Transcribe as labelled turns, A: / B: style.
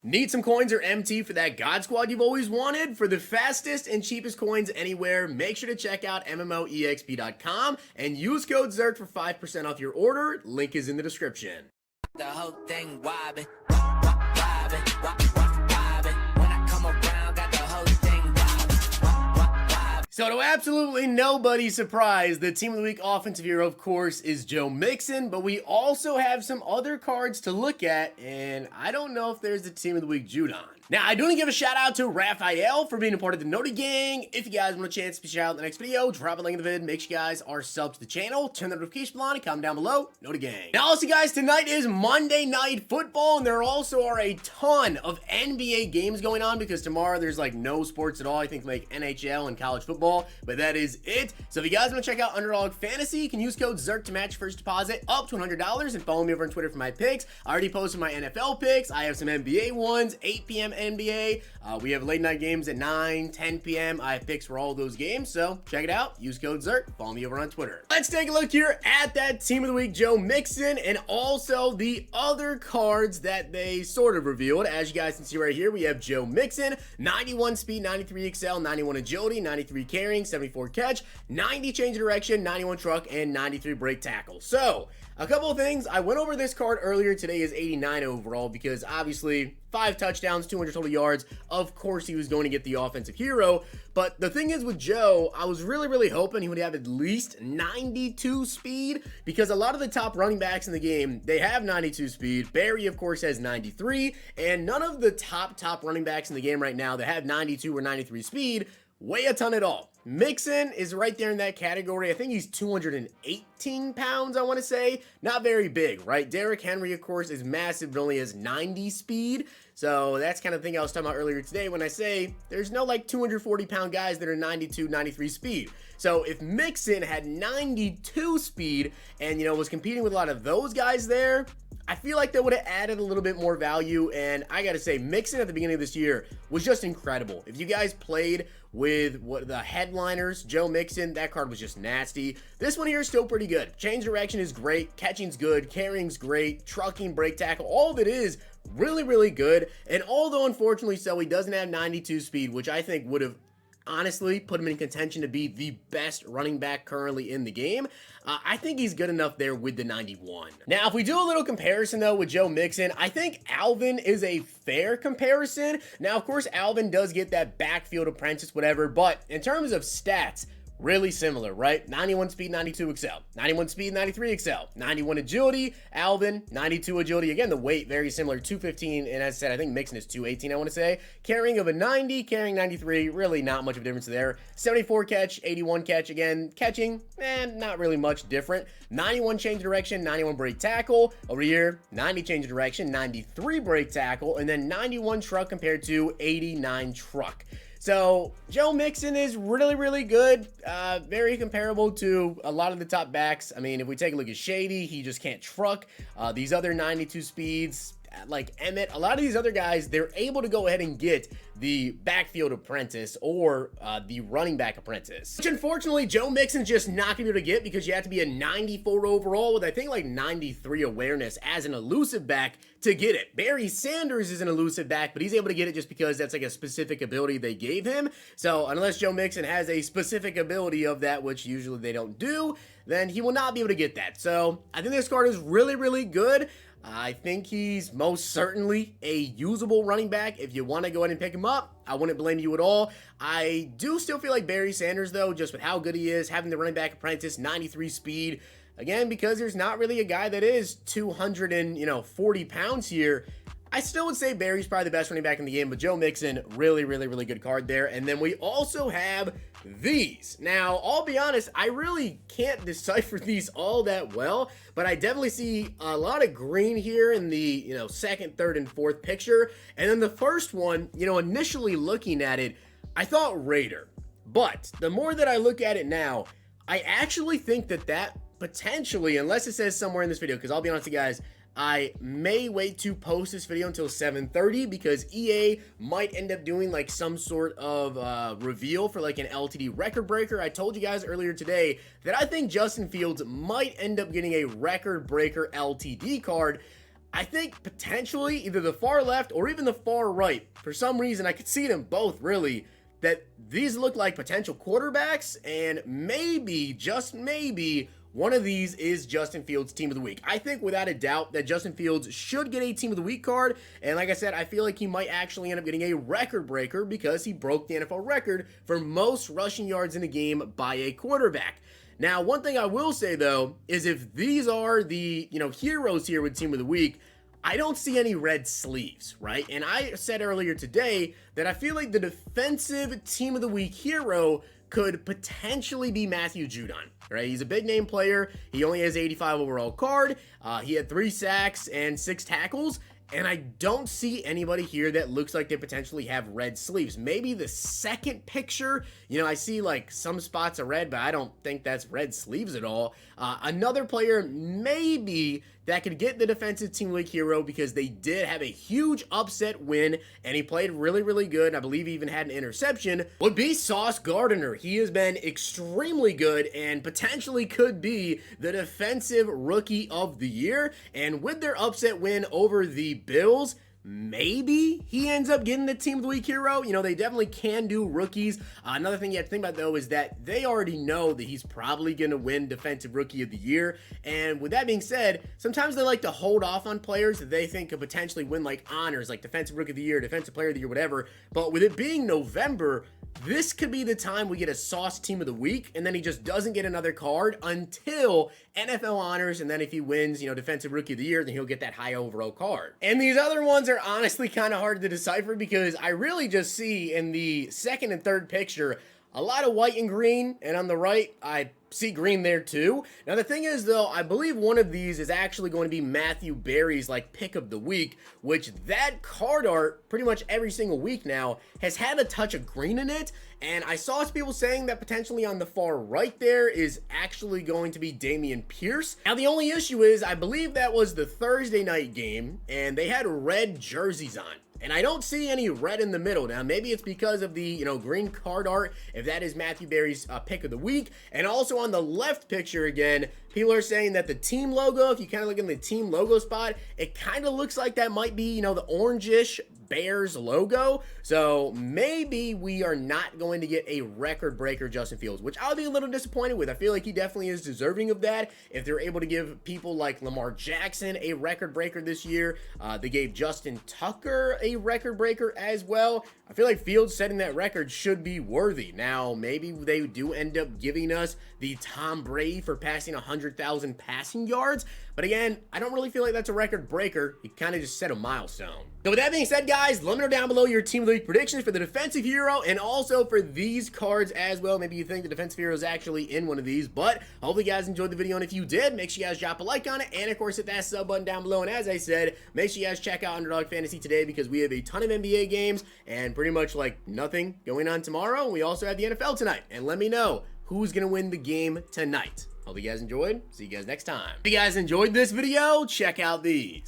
A: Need some coins or MT for that God Squad you've always wanted? For the fastest and cheapest coins anywhere, make sure to check out MMOEXP.com and use code ZERK for 5% off your order. Link is in the description.
B: The whole thing wobbin', wobbin', wobbin'. When I come around, got the whole thing wobbin'.
A: So to absolutely nobody's surprise, the Team of the Week offensive hero, of course, is Joe Mixon, but we also have some other cards to look at, and I don't know if there's the Team of the Week Judon. Now, I do want to give a shout out to Raphael for being a part of the Totw gang. If you guys want a chance to be shout out in the next video, drop a link in the vid. Make sure you guys are subbed to the channel. Turn the notification bell on and comment down below. Totw gang. Now, also, guys, tonight is Monday Night Football, and there also are a ton of NBA games going on because tomorrow there's like no sports at all. I think like NHL and college football, but that is it. So if you guys want to check out Underdog Fantasy, you can use code ZERK to match first deposit up to $100 and follow me over on Twitter for my picks. I already posted my NFL picks. I have some NBA ones, 8 p.m. NBA. We have late night games at 9, 10 p.m. I have picks for all those games, so check it out. Use code ZERK. Follow me over on Twitter. Let's take a look here at that Team of the Week Joe Mixon and also the other cards that they sort of revealed. As you guys can see right here, we have Joe Mixon, 91 speed, 93 excel, 91 agility, 93 carrying, 74 catch, 90 change of direction, 91 truck, and 93 break tackle. So, a couple of things. I went over this card earlier. Today is 89 overall because obviously 5 touchdowns, 200 total yards. Of course, he was going to get the offensive hero. But the thing is with Joe, I was really hoping he would have at least 92 speed because a lot of the top running backs in the game, they have 92 speed. Barry, of course, has 93. And none of the top running backs in the game right now that have 92 or 93 speed weigh a ton at all. Mixon is right there in that category. I think he's 218 pounds, I want to say. Not very big, right? Derrick Henry, of course, is massive, but only has 90 speed. So that's kind of thing I was talking about earlier today when I say there's no like 240-pound guys that are 92, 93 speed. So if Mixon had 92 speed and, you know, was competing with a lot of those guys there, I feel like that would have added a little bit more value, and I gotta say, Mixon at the beginning of this year was just incredible. If you guys played with what the headliners, Joe Mixon, that card was just nasty. This one here is still pretty good. Change direction is great, catching's good, carrying's great, trucking, break tackle, all of it is really good. And although unfortunately so, he doesn't have 92 speed, which I think would have honestly put him in contention to be the best running back currently in the game. I think he's good enough there with the 91. Now, if we do a little comparison though with Joe Mixon, I think Alvin is a fair comparison. Now, of course, Alvin does get that backfield apprentice, whatever, but in terms of stats, really similar, right? 91 speed, 92 excel. 91 speed, 93 excel. 91 agility, Alvin, 92 agility. Again, the weight, very similar, 215. And as I said, I think Mixon is 218, I want to say. Carrying of a 90, carrying 93. Really not much of a difference there. 74 catch, 81 catch. Again, catching, not really much different. 91 change of direction, 91 break tackle. Over here, 90 change of direction, 93 break tackle. And then 91 truck compared to 89 truck. So, Joe Mixon is really good, very comparable to a lot of the top backs. I mean, if we take a look at Shady, he just can't truck. These other 92 speeds, like Emmett, a lot of these other guys, they're able to go ahead and get the backfield apprentice or the running back apprentice, which unfortunately Joe Mixon's just not gonna be able to get because you have to be a 94 overall with I think like 93 awareness as an elusive back to get it. Barry Sanders is an elusive back, but he's able to get it just because that's like a specific ability they gave him. So unless Joe Mixon has a specific ability of that, which usually they don't do, then he will not be able to get that. So I think this card is really good. I think he's most certainly a usable running back. If you want to go ahead and pick him up, I wouldn't blame you at all. I do still feel like Barry Sanders, though, just with how good he is, having the running back apprentice, 93 speed. Again, because there's not really a guy that is 240 pounds here, I still would say Barry's probably the best running back in the game, but Joe Mixon, really good card there. And then we also have these. Now, I'll be honest, I really can't decipher these all that well, but I definitely see a lot of green here in the, second, third, and fourth picture. And then the first one, initially looking at it, I thought Raider. But the more that I look at it now, I actually think that potentially, unless it says somewhere in this video, because I'll be honest with you guys, I may wait to post this video until 7:30 because EA might end up doing like some sort of reveal for like an LTD record breaker. I told you guys earlier today that I think Justin Fields might end up getting a record breaker LTD card. I think potentially either the far left or even the far right. For some reason, I could see them both really, that these look like potential quarterbacks, and maybe, just maybe, one of these is Justin Fields' Team of the Week. I think without a doubt that Justin Fields should get a Team of the Week card, and like I said, I feel like he might actually end up getting a record breaker because he broke the NFL record for most rushing yards in a game by a quarterback. Now, one thing I will say, though, is if these are the, heroes here with Team of the Week, I don't see any red sleeves, right? And I said earlier today that I feel like the defensive Team of the Week hero could potentially be Matthew Judon, right? He's a big name player. He only has 85 overall card. He had 3 sacks and 6 tackles. And I don't see anybody here that looks like they potentially have red sleeves. Maybe the second picture, I see like some spots are red, but I don't think that's red sleeves at all. Another player maybe that could get the defensive team league hero because they did have a huge upset win and he played really, really good. I believe he even had an interception, would be Sauce Gardner. He has been extremely good and potentially could be the defensive rookie of the year. And with their upset win over the Bills, maybe he ends up getting the Team of the Week hero. They definitely can do rookies. Another thing you have to think about, though, is that they already know that he's probably going to win Defensive Rookie of the Year. And with that being said, sometimes they like to hold off on players that they think could potentially win, like, honors, like Defensive Rookie of the Year, Defensive Player of the Year, whatever. But with it being November, this could be the time we get a Sauce Team of the Week, and then he just doesn't get another card until NFL honors, and then if he wins, Defensive Rookie of the Year, then he'll get that high overall card. And these other ones are honestly kind of hard to decipher because I really just see in the second and third picture a lot of white and green, and on the right, I see green there too. Now the thing is though, I believe one of these is actually going to be Matthew Berry's pick of the week, which that card art pretty much every single week now has had a touch of green in it. And I saw some people saying that potentially on the far right there is actually going to be Dameon Pierce. Now the only issue is I believe that was the Thursday night game and they had red jerseys on. And I don't see any red in the middle. Now, maybe it's because of the, green card art, if that is Matthew Berry's pick of the week. And also on the left picture again, people are saying that the team logo, if you kind of look in the team logo spot, it kind of looks like that might be, the orangish Bears logo. So maybe we are not going to get a record breaker Justin Fields, which I'll be a little disappointed with. I feel like he definitely is deserving of that. If they're able to give people like Lamar Jackson a record breaker this year, they gave Justin Tucker a record breaker as well. I feel like Fields setting that record should be worthy. Now, maybe they do end up giving us the Tom Brady for passing 100,000 passing yards. But again, I don't really feel like that's a record breaker. He kind of just set a milestone. So with that being said, guys, let me know down below your Team of the Week predictions for the defensive hero and also for these cards as well. Maybe you think the defensive hero is actually in one of these, but hopefully you guys enjoyed the video. And if you did, make sure you guys drop a like on it. And of course, hit that sub button down below. And as I said, make sure you guys check out Underdog Fantasy today because we have a ton of NBA games and pretty much nothing going on tomorrow. We also have the NFL tonight. And let me know who's going to win the game tonight. Hope you guys enjoyed. See you guys next time. If you guys enjoyed this video, check out these.